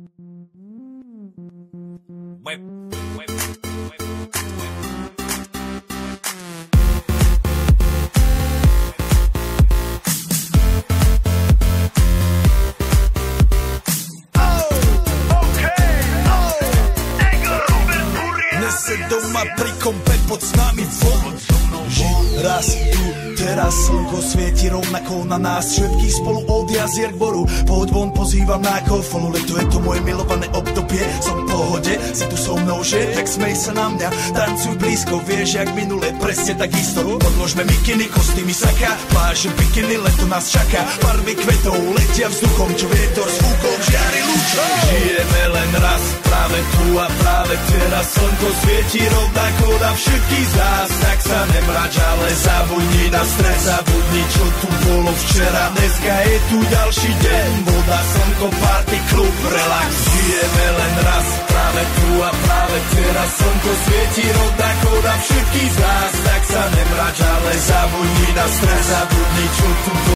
Nese doma pri kompe pod s nami von. Raz tu, teraz slnko svieti rovnako na nás. Všetkých spolu od jazier k boru. Poď von, pozývam na kofonu. Leto je to moje milované obdobie. Som v pohode, si tu so mnou, že? Tak smej sa na mňa, tancuj blízko. Vieš, jak minule, presne tak isto. Podložme mikiny, kostýmy saka. Pláže, bikiny, leto nás čaká. Farby kvetov letia vzduchom, čo vietor s fúkom žiari lúčom. Žijeme len raz, práve tu a práve teraz. Slnko svieti rovnako na všetkých z nás. Tak sa nemrač, ale zabudni na stres. Zabudni, čo tu bolo včera. Dneska je tu ďalší deň. Voda, slnko, party, klub, relax. Žijeme len raz, práve tu a práve teraz. Slnko svieti rovnako na všetkých z nás. Tak sa nemrač, ale zabudni na stres. Zabudni, čo tu bolo